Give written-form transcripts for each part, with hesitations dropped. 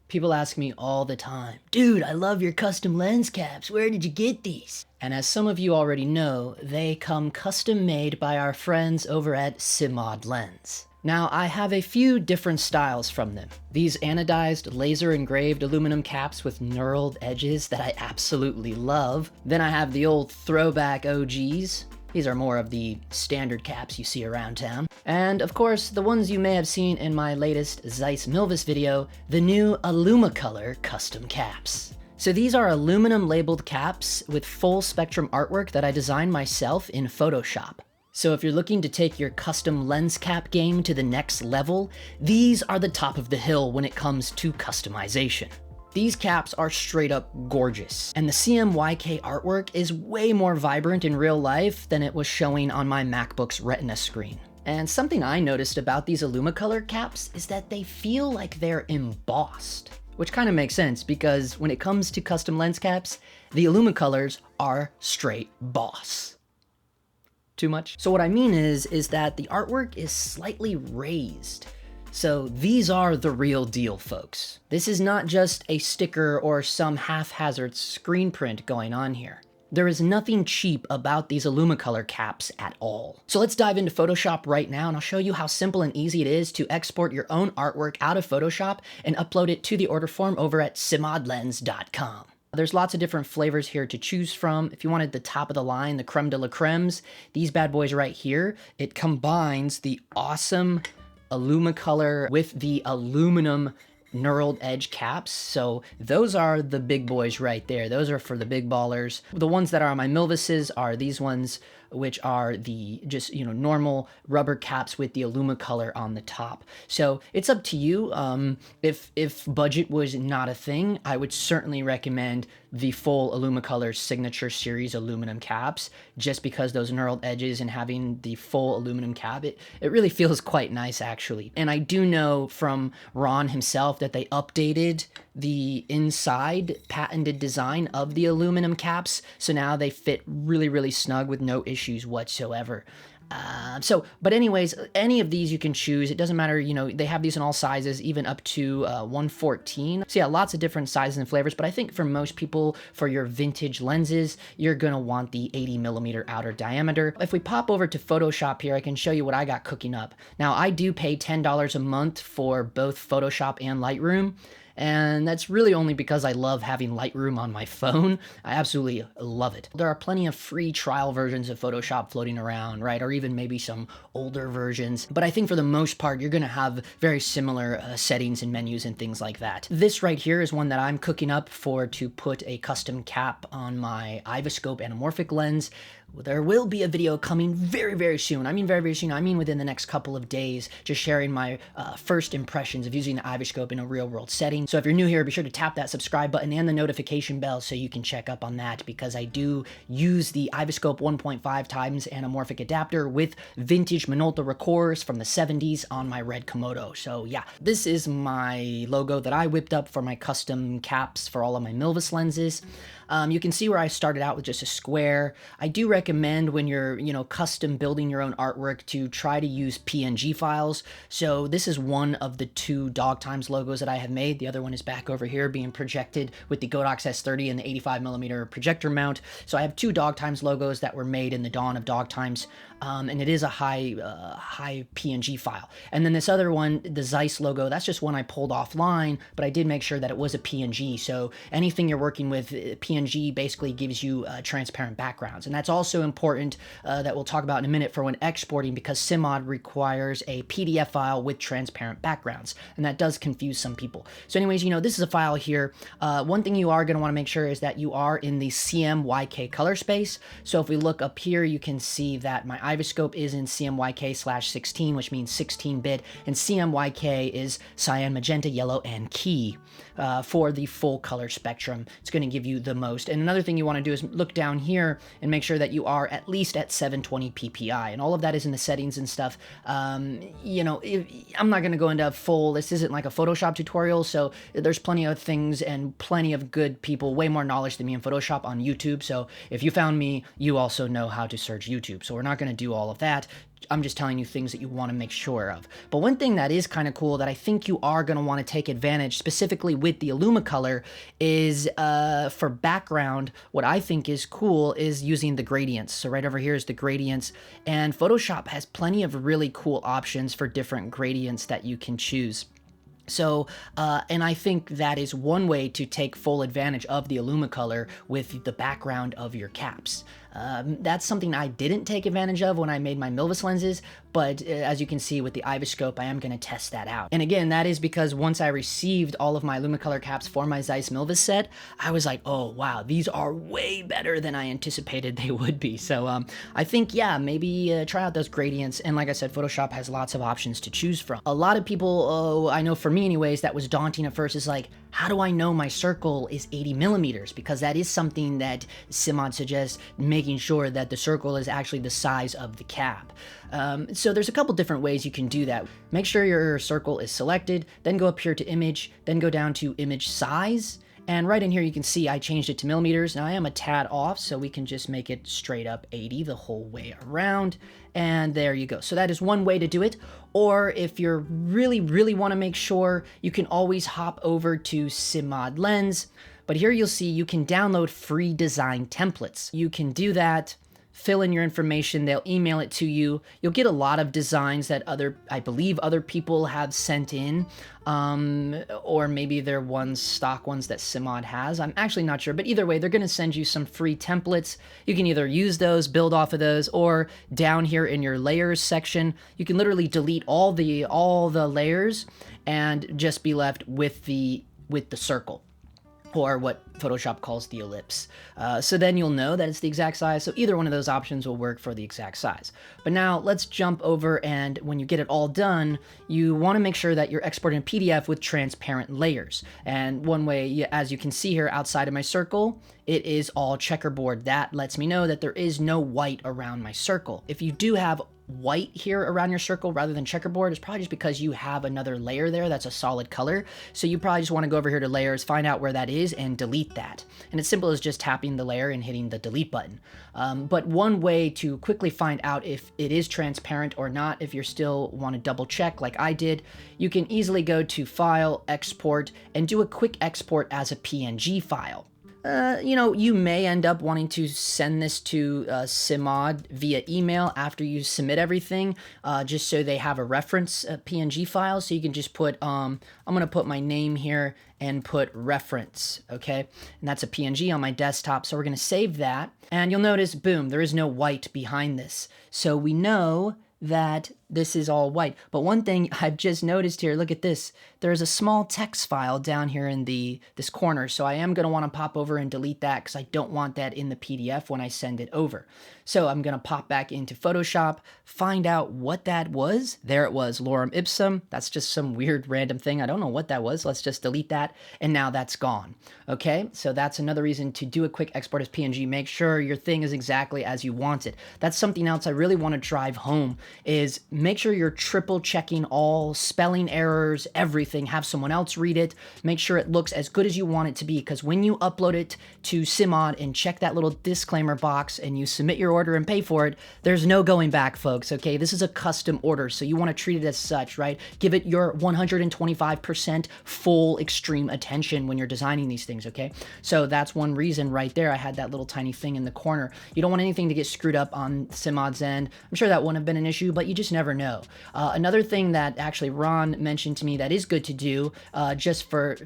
People ask me all the time, dude, I love your custom lens caps. Where did you get these? And as some of you already know, they come custom made by our friends over at Simmod Lens. Now, I have a few different styles from them. These anodized, laser-engraved aluminum caps with knurled edges that I absolutely love. Then I have the old throwback OGs. These are more of the standard caps you see around town. And of course, the ones you may have seen in my latest Zeiss Milvis video, the new Alumicolor custom caps. So these are aluminum labeled caps with full spectrum artwork that I designed myself in Photoshop. So if you're looking to take your custom lens cap game to the next level, these are the top of the hill when it comes to customization. These caps are straight up gorgeous, and the CMYK artwork is way more vibrant in real life than it was showing on my MacBook's Retina screen. And something I noticed about these Alumicolor caps is that they feel like they're embossed, which kind of makes sense because when it comes to custom lens caps, the Alumicolors are straight boss. Too much? So what I mean is that the artwork is slightly raised. So these are the real deal, folks. This is not just a sticker or some haphazard screen print going on here. There is nothing cheap about these Alumicolor caps at all. So let's dive into Photoshop right now and I'll show you how simple and easy it is to export your own artwork out of Photoshop and upload it to the order form over at simmodlens.com. There's lots of different flavors here to choose from. If you wanted the top of the line, the creme de la cremes, these bad boys right here, it combines the awesome Alumicolor with the aluminum knurled edge caps. So those are the big boys right there. Those are for the big ballers. The ones that are on my Milvises are these ones, which are the just, normal rubber caps with the Alumicolor on the top. So it's up to you. If budget was not a thing, I would certainly recommend the full Alumicolor Signature Series aluminum caps, just because those knurled edges and having the full aluminum cap, it really feels quite nice actually. And I do know from Ron himself that they updated the inside patented design of the aluminum caps, so now they fit really, really snug with no issues whatsoever. But anyways, any of these you can choose. It doesn't matter, they have these in all sizes, even up to 114. So yeah, lots of different sizes and flavors, but I think for most people, for your vintage lenses, you're gonna want the 80mm outer diameter. If we pop over to Photoshop here, I can show you what I got cooking up. Now, I do pay $10 a month for both Photoshop and Lightroom. And that's really only because I love having Lightroom on my phone. I absolutely love it. There are plenty of free trial versions of Photoshop floating around, right? Or even maybe some older versions. But I think for the most part, you're gonna have very similar settings and menus and things like that. This right here is one that I'm cooking up to put a custom cap on my Iviscope anamorphic lens. There will be a video coming very, very soon. I mean very, very soon. I mean within the next couple of days, just sharing my first impressions of using the Iviscope in a real-world setting. So if you're new here, be sure to tap that subscribe button and the notification bell so you can check up on that, because I do use the Iviscope 1.5 times anamorphic adapter with vintage Minolta Recors from the 70s on my red Komodo. So yeah, this is my logo that I whipped up for my custom caps for all of my Milvis lenses. You can see where I started out with just a square. I do recommend when you're, custom building your own artwork to try to use PNG files. So this is one of the two Dog Times logos that I have made. The other one is back over here being projected with the Godox S30 and the 85mm projector mount. So I have two Dog Times logos that were made in the dawn of Dog Times. And it is a high PNG file. And then this other one, the Zeiss logo, that's just one I pulled offline, but I did make sure that it was a PNG. So anything you're working with, PNG basically gives you transparent backgrounds. And that's also important that we'll talk about in a minute for when exporting, because Simmod requires a PDF file with transparent backgrounds. And that does confuse some people. So anyways, this is a file here. One thing you are going to want to make sure is that you are in the CMYK color space. So if we look up here, you can see that my Iviscope is in CMYK/16, which means 16-bit, and CMYK is cyan, magenta, yellow, and key for the full color spectrum. It's going to give you the most. And another thing you want to do is look down here and make sure that you are at least at 720 ppi, and all of that is in the settings and stuff. I'm not going to go into full, this isn't like a Photoshop tutorial, so there's plenty of things and plenty of good people, way more knowledge than me in Photoshop on YouTube. So if you found me, you also know how to search YouTube. So we're not going to do all of that. I'm just telling you things that you want to make sure of. But one thing that is kind of cool that I think you are going to want to take advantage, specifically with the Alumicolor, is for background, what I think is cool is using the gradients. So right over here is the gradients, and Photoshop has plenty of really cool options for different gradients that you can choose. So, and I think that is one way to take full advantage of the Alumicolor with the background of your caps. That's something I didn't take advantage of when I made my Milvus lenses, but as you can see with the Iviscope, I am going to test that out. And again, that is because once I received all of my Alumicolor caps for my Zeiss Milvus set, I was like, oh wow, these are way better than I anticipated they would be. So I think, yeah, maybe try out those gradients. And like I said, Photoshop has lots of options to choose from. A lot of people, I know for me anyways, that was daunting at first, is like, how do I know my circle is 80 millimeters? Because that is something that Simmod suggests, making sure that the circle is actually the size of the cap. So there's a couple different ways you can do that. Make sure your circle is selected, then go up here to image, then go down to image size. And right in here, you can see I changed it to millimeters. Now I am a tad off, so we can just make it straight up 80 the whole way around. And there you go. So that is one way to do it. Or if you're really want to make sure, you can always hop over to Simmod Lens. But here you'll see you can download free design templates. You can do that, fill in your information, they'll email it to you. You'll get a lot of designs that I believe other people have sent in, or maybe they're stock ones that Simmod has. I'm actually not sure, but either way, they're gonna send you some free templates. You can either use those, build off of those, or down here in your layers section, you can literally delete all the layers and just be left with the circle, or what Photoshop calls the ellipse. So then you'll know that it's the exact size, so either one of those options will work for the exact size. But now let's jump over, and when you get it all done, you want to make sure that you're exporting a PDF with transparent layers. And one way, as you can see here outside of my circle, it is all checkerboard. That lets me know that there is no white around my circle. If you do have white here around your circle rather than checkerboard, it's probably just because you have another layer there that's a solid color. So you probably just want to go over here to layers, find out where that is, and delete that. And it's simple as just tapping the layer and hitting the delete button. But one way to quickly find out if it is transparent or not, if you still want to double check like I did, you can easily go to File, Export, and do a quick export as a PNG file. You may end up wanting to send this to Simmod via email after you submit everything, just so they have a reference PNG file. So you can just put, I'm going to put my name here and put reference, okay? And that's a PNG on my desktop. So we're going to save that. And you'll notice, boom, there is no white behind this. So we know that this is all white. But one thing I've just noticed here, look at this. There's a small text file down here in this corner. So I am going to want to pop over and delete that because I don't want that in the PDF when I send it over. So I'm going to pop back into Photoshop, find out what that was. There it was, lorem ipsum. That's just some weird random thing. I don't know what that was. Let's just delete that. And now that's gone. Okay, so that's another reason to do a quick export as PNG. Make sure your thing is exactly as you want it. That's something else I really want to drive home, is make sure you're triple checking all spelling errors, everything. Have someone else read it. Make sure it looks as good as you want it to be, because when you upload it to Simmod and check that little disclaimer box and you submit your order and pay for it, there's no going back, folks, okay? This is a custom order, so you want to treat it as such, right? Give it your 125% full extreme attention when you're designing these things, okay? So that's one reason right there I had that little tiny thing in the corner. You don't want anything to get screwed up on Simmod's end. I'm sure that wouldn't have been an issue, but you just never know. Another thing that actually Ron mentioned to me that is good to do, just for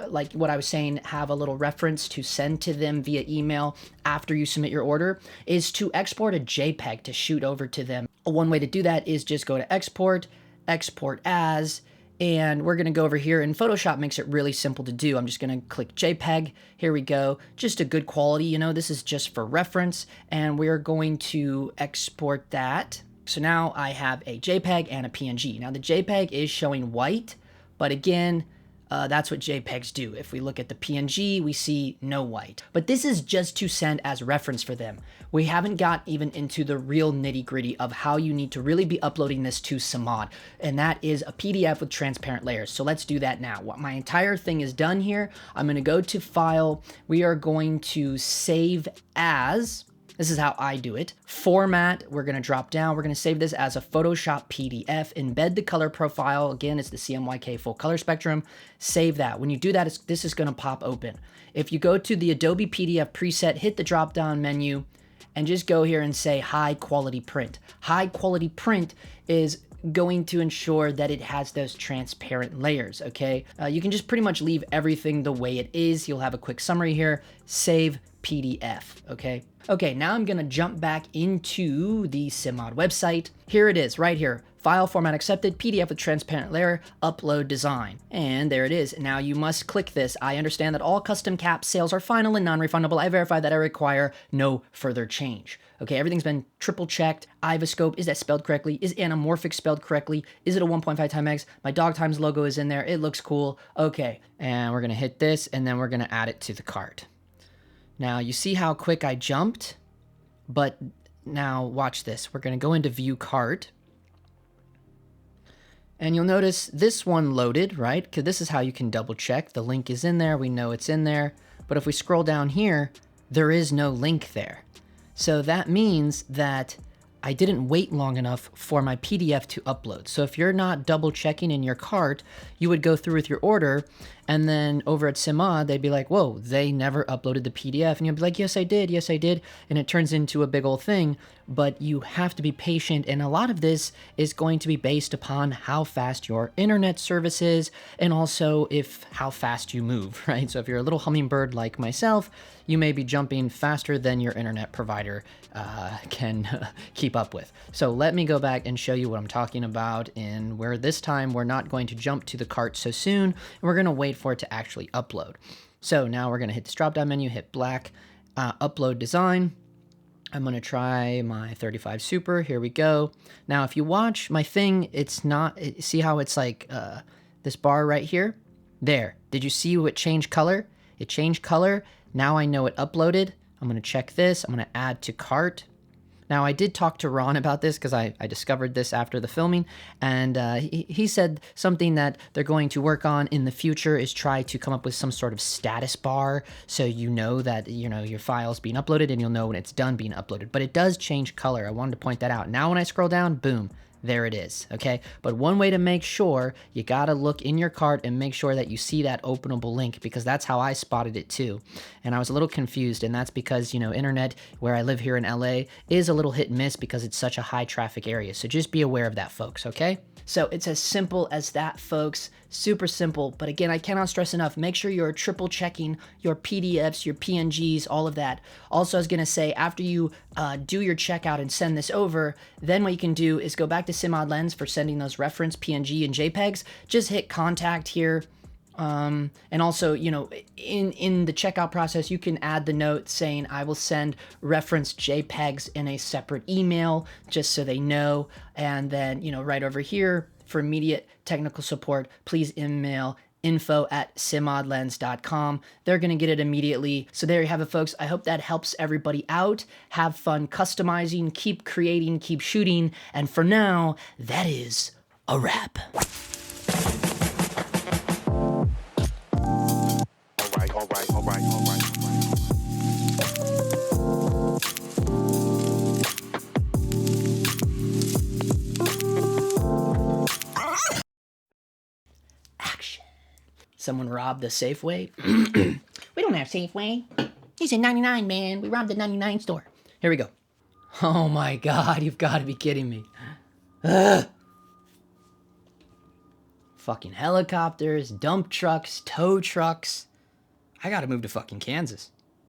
like what I was saying, have a little reference to send to them via email after you submit your order, is to export a JPEG to shoot over to them. One way to do that is just go to export, export as, and we're going to go over here, and Photoshop makes it really simple to do. I'm just going to click JPEG. Here we go. Just a good quality, you know, this is just for reference, and we're going to export that. So now I have a JPEG and a PNG. Now the JPEG is showing white, but again, that's what JPEGs do. If we look at the PNG, we see no white. But this is just to send as reference for them. We haven't got even into the real nitty-gritty of how you need to really be uploading this to Simmod, and that is a PDF with transparent layers. So let's do that now. My entire thing is done here. I'm going to go to File. We are going to save as. This is how I do it. Format, we're gonna drop down. We're gonna save this as a Photoshop PDF. Embed the color profile. Again, it's the CMYK full color spectrum. Save that. When you do that, this is gonna pop open. If you go to the Adobe PDF preset, hit the drop down menu, and just go here and say high quality print. High quality print is going to ensure that it has those transparent layers, okay? You can just pretty much leave everything the way it is. You'll have a quick summary here. Save PDF, okay? Okay, now I'm gonna jump back into the Simmod website. Here it is, right here. File format accepted, PDF with transparent layer, upload design. And there it is. Now you must click this. I understand that all custom cap sales are final and non-refundable. I verify that I require no further change. Okay, everything's been triple checked. Ivoscope, is that spelled correctly? Is anamorphic spelled correctly? Is it a 1.5 times X? My Dog Times logo is in there. It looks cool. Okay, and we're gonna hit this and then we're gonna add it to the cart. Now you see how quick I jumped, but now watch this. We're gonna go into view cart. And you'll notice this one loaded, right? Because this is how you can double check. The link is in there, we know it's in there. But if we scroll down here, there is no link there. So that means that I didn't wait long enough for my PDF to upload. So if you're not double checking in your cart, you would go through with your order, and then over at Simmod, they'd be like, whoa, they never uploaded the PDF. And you'll be like, yes, I did. Yes, I did. And it turns into a big old thing, but you have to be patient. And a lot of this is going to be based upon how fast your internet service is, and also how fast you move, right? So if you're a little hummingbird like myself, you may be jumping faster than your internet provider can keep up with. So let me go back and show you what I'm talking about, and where this time we're not going to jump to the cart so soon, and we're going to wait for it to actually upload. So now we're going to hit this drop down menu, hit black, upload design. I'm going to try my 35 Super. Here we go. Now, if you watch my thing, it's not, see how it's like this bar right here? There. Did you see it changed color? It changed color. Now I know it uploaded. I'm going to check this. I'm going to add to cart. Now, I did talk to Ron about this because I discovered this after the filming, and he said something that they're going to work on in the future is try to come up with some sort of status bar so you know that, you know, your file's being uploaded and you'll know when it's done being uploaded. But it does change color. I wanted to point that out. Now when I scroll down, boom. There it is, okay? But one way to make sure, you gotta look in your cart and make sure that you see that openable link, because that's how I spotted it too. And I was a little confused, and that's because, you know, internet where I live here in LA is a little hit and miss because it's such a high traffic area. So just be aware of that, folks, okay? So it's as simple as that, folks. Super simple. But again, I cannot stress enough, make sure you're triple checking your PDFs, your PNGs, all of that. Also, I was going to say, after you do your checkout and send this over, then what you can do is go back to Simmod Lens for sending those reference PNG and JPEGs. Just hit contact here. And also, you know, in the checkout process, you can add the note saying, I will send reference JPEGs in a separate email, just so they know. And then, you know, right over here for immediate technical support, please email info@simmodlens.com. They're going to get it immediately. So there you have it, folks. I hope that helps everybody out. Have fun customizing, keep creating, keep shooting. And for now, that is a wrap. All right. Action. Someone robbed the Safeway? We don't have Safeway. He's a 99, man. We robbed the 99 store. Here we go. Oh my God, you've got to be kidding me. Ugh. Fucking helicopters, dump trucks, tow trucks. I gotta move to fucking Kansas.